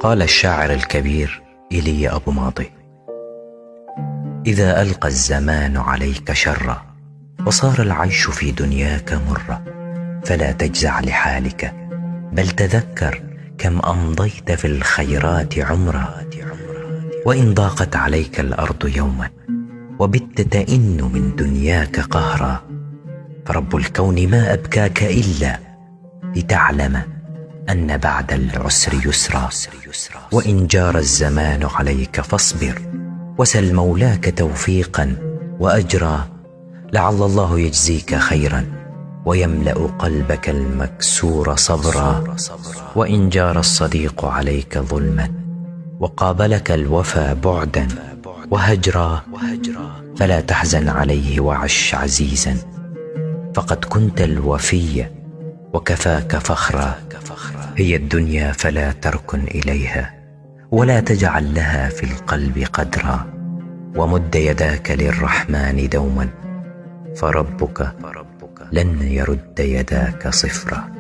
قال الشاعر الكبير إيليا أبو ماضي: إذا ألقى الزمان عليك شرا وصار العيش في دنياك مرا، فلا تجزع لحالك بل تذكر كم أمضيت في الخيرات عمرا. وإن ضاقت عليك الأرض يوما وبت تئن من دنياك قهرا، فرب الكون ما أبكاك إلا لتعلم أن بعد العسر يسرا. وإن جار الزمان عليك فاصبر وسل مولاك توفيقا وأجرا، لعل الله يجزيك خيرا ويملأ قلبك المكسور صبرا. وإن جار الصديق عليك ظلما وقابلك الوفا بعدا وهجرا، فلا تحزن عليه وعش عزيزا، فقد كنت الوفي وكفاك فخرا. هي الدنيا فلا تركن إليها ولا تجعل لها في القلب قدرا، ومد يداك للرحمن دوما، فربك لن يرد يداك صفرا.